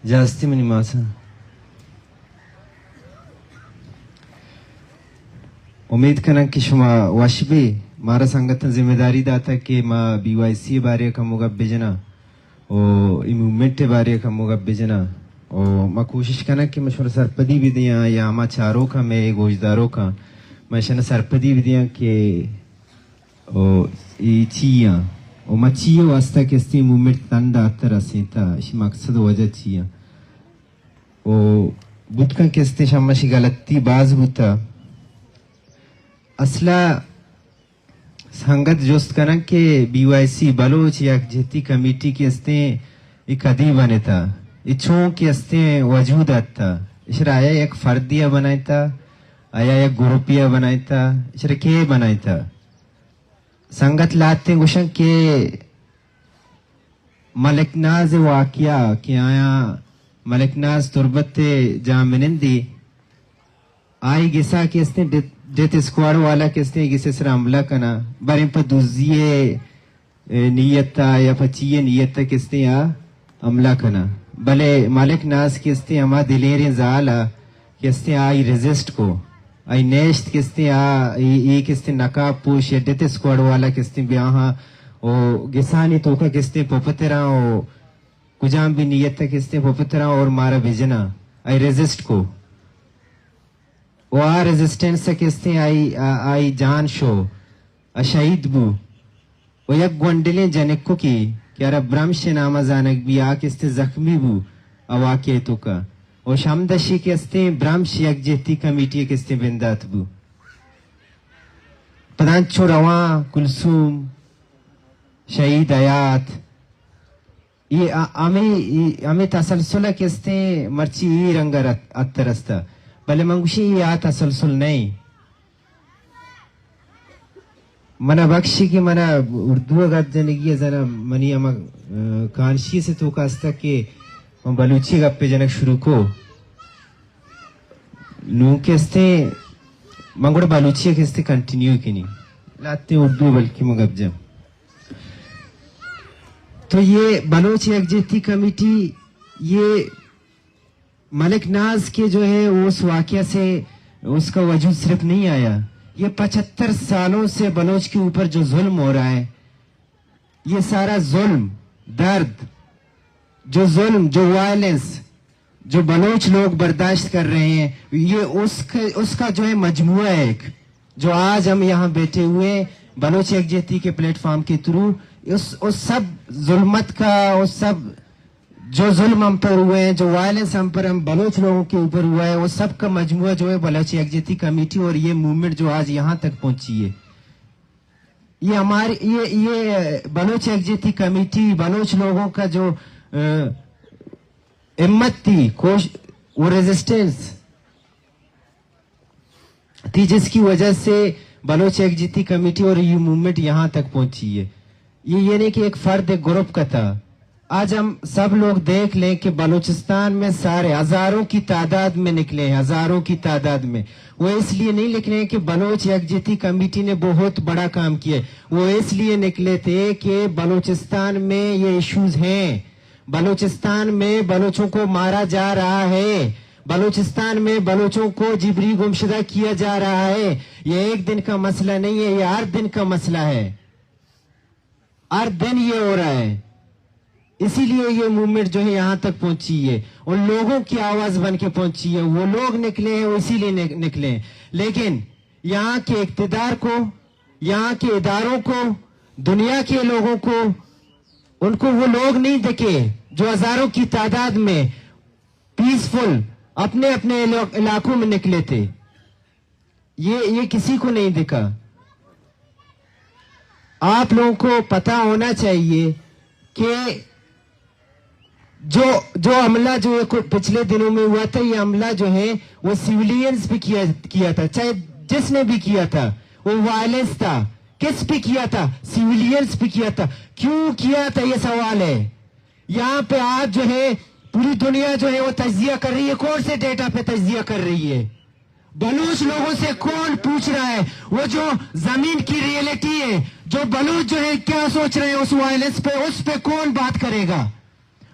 جاستی منی ماسا امید کنم که شما واشبی مارا سنگتن ذمہ داری داتا کہ ما بی وائی سی بارے کا مغب بجنا او موومنٹ بارے کا مغب بجنا او ما کوشش کنم کہ مشور سرپدی بھی دیاں یا ما چاروں کا میں گوشداروں کا مشن سرپدی بھی دیاں کہ او چیاں او ما چیو واسطہ کہ استی موومنٹ تندا اتر اسیتا اسی مقصد وجہ چیاں او بودکن کہ استی شمشی غلطی باز بوتا اصلا سنگت جوست کنن کہ بی وائی سی بلوچ یک جہتی کمیٹی کی استے ایک ادی بنے تھا اچھوں کی استے وجود آتا اشرا آیا ایک فردیہ بنائی تھا آیا ایک گروپیہ بنائی تھا اشرا کیے بنائی تھا سنگت لاتے گوشن کہ ملک ناز واقعہ کہ آیا ملک ناز تربت جامنندی آئی گسا کہ استے ڈیتھ اسکواڈ والا کستے کسی سر عملہ کنا باریں پا دوزیے نیتا یا پچیے نیتا کستے یا عملہ کنا بلے مالک ناس کستے اما دلیریں زالا کستے آئی ریزسٹ کو آئی نیشت کستے آئی کستے نقاب پوش یا ڈیتھ اسکواڈ والا کستے بیاہاں او گسانی توکا کستے پوپترا او کجام بھی نیتا کستے پوپترا اور مارا بھیجنا آئی ریزسٹ کو وہ ریزسٹنس کستے آئی جان شو اشہید بو وہ یک گونڈلیں جنکو کی کیا رب برمش نامہ زانک بھی کستے زخمی بو اواقع تو کا وہ شامدشی کستے برمش یک جہتی کمیٹی کستے بندات بو پدانچو رواں کلثوم شہید آیات یہ ہمیں تسلسلہ کستے مرچی ای رنگر اترستا بلے منگوشی یہ تسلسل نہیں منا بخشی کی منا اردو گد جنگی ذرا منی اما کانشی سے تو کاستا کہ بلوچی گپ پہ جنک شروع کو نو کستے منگوڑ بلوچی کستے کنٹینیو کی نہیں لاتے اردو بلکہ مگب جم تو یہ بلوچ یکجہتی کمیٹی یہ ملک ناز کے جو ہے اس واقعہ سے اس کا وجود صرف نہیں آیا یہ 75 سالوں سے بلوچ کے اوپر جو ظلم ہو رہا ہے یہ سارا ظلم درد جو ظلم جو وائلنس جو بلوچ لوگ برداشت کر رہے ہیں یہ اس کا جو ہے مجموعہ ہے ایک جو آج ہم یہاں بیٹھے ہوئے بلوچ یکجہتی کے پلیٹ فارم کے تھرو اس سب ظلمت کا اس سب جو ظلم ہم پر ہوئے ہیں جو وائلنس ہم پر ہم بلوچ لوگوں کے اوپر ہوا ہے وہ سب کا مجموعہ جو ہے بلوچ یکجہتی کمیٹی اور یہ موومنٹ جو آج یہاں تک پہنچی ہے یہ ہماری یہ بلوچ یکجہتی کمیٹی بلوچ لوگوں کا جو ہمت تھی وہ ریزسٹنس تھی جس کی وجہ سے بلوچ یکجہتی کمیٹی اور یہ موومنٹ یہاں تک پہنچی ہے یہ نہیں کہ ایک فرد ایک گروپ کا تھا آج ہم سب لوگ دیکھ لیں کہ بلوچستان میں سارے ہزاروں کی تعداد میں نکلے ہیں ہزاروں کی تعداد میں وہ اس لیے نہیں لکھ رہے کہ بلوچ یکجہتی کمیٹی نے بہت بڑا کام کیا وہ اس لیے نکلے تھے کہ بلوچستان میں یہ ایشوز ہیں بلوچستان میں بلوچوں کو مارا جا رہا ہے بلوچستان میں بلوچوں کو جبری گمشدہ کیا جا رہا ہے یہ ایک دن کا مسئلہ نہیں ہے یہ ہر دن کا مسئلہ ہے ہر دن یہ ہو رہا ہے اسی لیے یہ موومنٹ جو ہے یہاں تک پہنچی ہے ان لوگوں کی آواز بن کے پہنچی ہے وہ لوگ نکلے ہیں وہ اسی لیے نکلے ہیں لیکن یہاں کے اقتدار کو یہاں کے اداروں کو دنیا کے لوگوں کو ان کو وہ لوگ نہیں دکھے جو ہزاروں کی تعداد میں پیسفل اپنے اپنے علاقوں میں نکلے تھے یہ کسی کو نہیں دکھا آپ لوگوں کو پتا ہونا چاہیے کہ جو عملہ جو پچھلے دنوں میں ہوا تھا یہ عملہ جو ہے وہ سیولینز پہ کیا تھا چاہے جس نے بھی کیا تھا وہ وائلنس تھا کس پہ کیا تھا سیولینز پہ کیا تھا کیوں کیا تھا یہ سوال ہے یہاں پہ آج جو ہے پوری دنیا جو ہے وہ تجزیہ کر رہی ہے کون سے ڈیٹا پہ تجزیہ کر رہی ہے بلوچ لوگوں سے کون پوچھ رہا ہے وہ جو زمین کی ریئلٹی ہے جو بلوچ جو ہے کیا سوچ رہے ہیں اس وائلنس پہ اس پہ کون بات کرے گا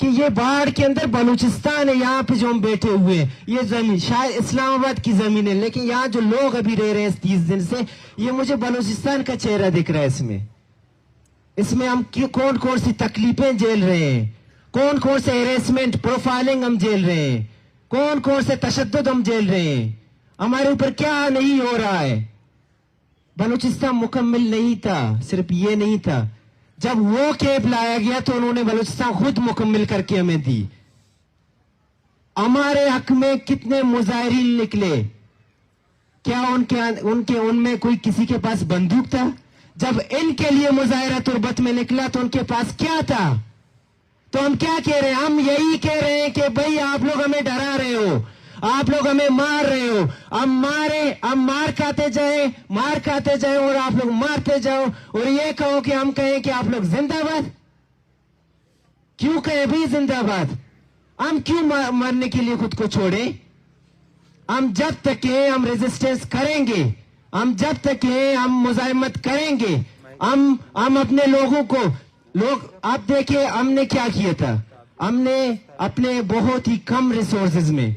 کہ یہ باڑ کے اندر بلوچستان ہے, یہاں پہ جو ہم بیٹھے ہوئے ہیں, یہ زمین شاید اسلام آباد کی زمین ہے, لیکن یہاں جو لوگ ابھی رہ رہے ہیں 30 دن سے, یہ مجھے بلوچستان کا چہرہ دکھ رہا ہے. اس میں ہم کون کون سی تکلیفیں جھیل رہے ہیں, کون کون سے ہیریسمنٹ پروفائلنگ ہم جھیل رہے ہیں, کون کون سے تشدد ہم جھیل رہے ہیں, ہمارے اوپر کیا نہیں ہو رہا ہے. بلوچستان مکمل نہیں تھا, صرف یہ نہیں تھا, جب وہ کیپ لایا گیا تو انہوں نے بلوچستان خود مکمل کر کے ہمیں دی. ہمارے حق میں کتنے مظاہرین نکلے, کیا ان میں کوئی کسی کے پاس بندوق تھا؟ جب ان کے لیے مظاہرہ تربت میں نکلا تو ان کے پاس کیا تھا؟ تو ہم کیا کہہ رہے ہیں؟ ہم یہی کہہ رہے ہیں کہ بھئی آپ لوگ ہمیں ڈرا رہے ہو, آپ لوگ ہمیں مار رہے ہو, ہم مار کھاتے جائیں اور آپ لوگ مارتے جاؤ, اور یہ کہو کہ ہم کہیں کہ آپ لوگ زندہ باد. کیوں کہیں بھئی زندہ باد؟ ہم کیوں مرنے کے لیے خود کو چھوڑیں؟ ہم جب تک ہیں ہم ریزسٹنس کریں گے, ہم جب تک ہیں ہم مزاحمت کریں گے, ہم اپنے لوگوں کو آپ دیکھیں ہم نے کیا کیا تھا. ہم نے اپنے بہت ہی کم ریسورسز میں,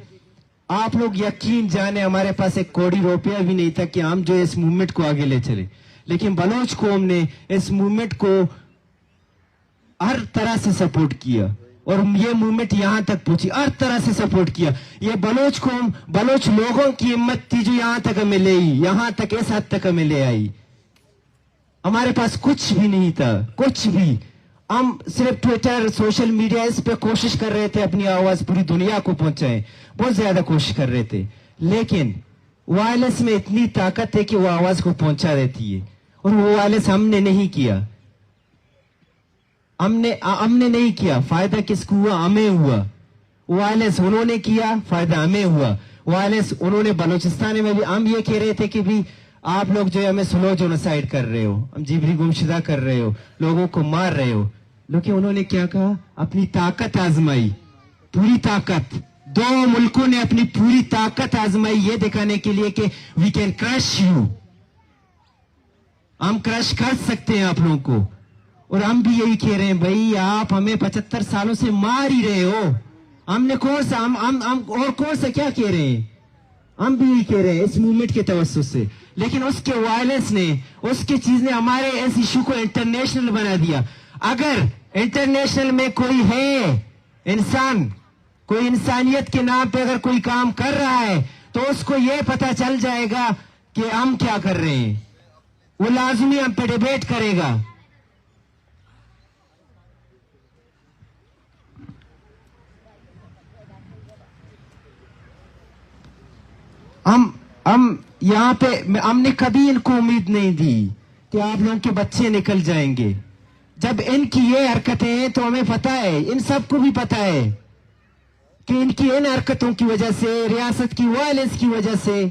آپ لوگ یقین جانے ہمارے پاس 1 کوڑی روپیہ بھی نہیں تھا کہ ہم جو اس موومنٹ کو آگے لے چلے, لیکن بلوچ قوم نے اس موومنٹ کو ہر طرح سے سپورٹ کیا اور یہ موومنٹ یہاں تک پہنچی, ہر طرح سے سپورٹ کیا. یہ بلوچ قوم, بلوچ لوگوں کی ہمت تھی جو یہاں تک ہمیں لے آئی, یہاں تک اس حد تک ہمیں لے آئی. ہمارے پاس کچھ بھی نہیں تھا, کچھ بھی. ہم صرف ٹویٹر, سوشل میڈیا, اس پہ کوشش کر رہے تھے اپنی آواز پوری دنیا کو پہنچائیں, بہت زیادہ کوشش کر رہے تھے, لیکن وائرلیس میں اتنی طاقت ہے کہ وہ آواز کو پہنچا دیتی ہے, اور وہ وائرلیس ہم نے نہیں کیا. ہم نے نہیں کیا, فائدہ کس کو ہوا؟ ہمیں ہوا. وائرلیس انہوں نے کیا, فائدہ ہمیں ہوا. وائرلیس انہوں نے بلوچستان میں بھی, ہم یہ کہہ رہے تھے کہ بھی آپ لوگ جو ہے ہمیں سلو جونوسائیڈ کر رہے ہو, ہم جبری گمشدہ کر رہے ہو, لوگوں کو مار رہے ہو. لیکن انہوں نے کیا کہا؟ اپنی طاقت آزمائی, پوری طاقت. 2 ملکوں نے اپنی پوری طاقت آزمائی یہ دکھانے کے لیے کہ وی کین کرش یو, ہم کرش کر سکتے ہیں آپ لوگوں کو. اور ہم بھی یہی کہہ رہے ہیں, بھائی آپ ہمیں 75 سالوں سے مار ہی رہے ہو, ہم نے کون سا اور کون سا کیا کہہ رہے ہیں؟ ہم بھی یہی کہہ رہے ہیں اس موومنٹ کے توسط سے. لیکن اس کے وائلنس نے, اس کی چیز نے ہمارے اس ایشو کو انٹرنیشنل بنا دیا. اگر انٹرنیشنل میں کوئی ہے انسان, کوئی انسانیت کے نام پہ اگر کوئی کام کر رہا ہے تو اس کو یہ پتا چل جائے گا کہ ہم کیا کر رہے ہیں, وہ لازمی ہم پہ ڈیبیٹ کرے گا. ہم یہاں پہ, ہم نے کبھی ان کو امید نہیں دی کہ آپ لوگوں کے بچے نکل جائیں گے. جب ان کی یہ حرکتیں ہیں تو ہمیں پتا ہے, ان سب کو بھی پتا ہے کہ ان کی ان حرکتوں کی وجہ سے, ریاست کی وائلنس کی وجہ سے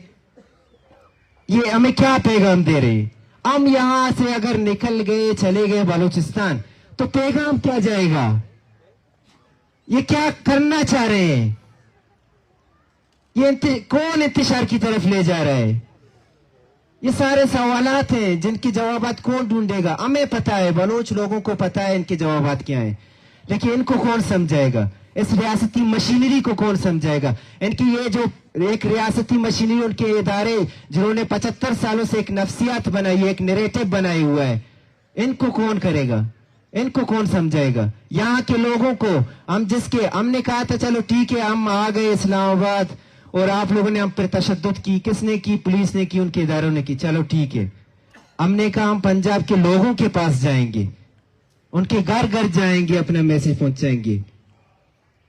یہ ہمیں کیا پیغام دے رہے. ہم یہاں سے اگر نکل گئے, چلے گئے بلوچستان, تو پیغام کیا جائے گا؟ یہ کیا کرنا چاہ رہے ہیں؟ یہ کون انتشار کی طرف لے جا رہا ہے؟ یہ سارے سوالات ہیں جن کے جوابات کون ڈھونڈے گا؟ ہمیں پتا ہے, بلوچ لوگوں کو پتا ہے ان کے جوابات کیا ہیں, لیکن ان کو کون سمجھائے گا؟ اس ریاستی مشینری کو کون سمجھائے گا؟ ان کی یہ جو ایک ریاستی مشینری, ان کے ادارے جنہوں نے 75 سالوں سے ایک نفسیات بنائی ہے, ایک نیریٹو بنائی ہوا ہے, ان کو کون کرے گا؟ ان کو کون سمجھائے گا؟ یہاں کے لوگوں کو ہم نے کہا تھا چلو ٹھیک ہے, ہم آ گئے اسلام آباد اور آپ لوگوں نے ہم پر تشدد کی, کس نے کی؟ پولیس نے کی, ان کے اداروں نے کی. چلو ٹھیک ہے, ہم نے کہا ہم پنجاب کے لوگوں کے پاس جائیں گے, ان کے گھر گھر جائیں گے, اپنا میسج پہنچائیں گے.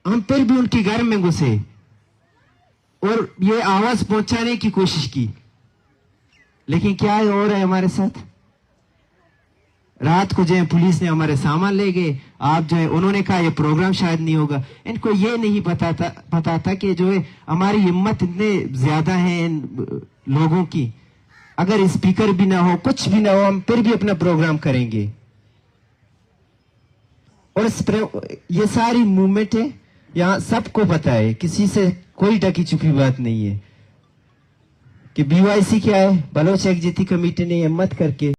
ہم پھر بھی ان کے گھر میں گھسے اور یہ آواز پہنچانے کی کوشش کی, لیکن کیا ہو رہا ہے ہمارے ساتھ؟ رات کو جو ہے پولیس نے ہمارے سامان لے گئے. آپ جو ہے, انہوں نے کہا یہ پروگرام شاید نہیں ہوگا. ان کو یہ نہیں پتا تھا کہ جو ہے ہماری ہمت اتنے زیادہ ہے ان لوگوں کی, اگر اسپیکر بھی نہ ہو, کچھ بھی نہ ہو, ہم پھر بھی اپنا پروگرام کریں گے. اور یہ ساری موومنٹ ہے, یہاں سب کو پتا ہے, کسی سے کوئی ڈکی چھپی بات نہیں ہے کہ BYC کیا ہے. بلوچ ایکجہتی کمیٹی نے ہمت کر کے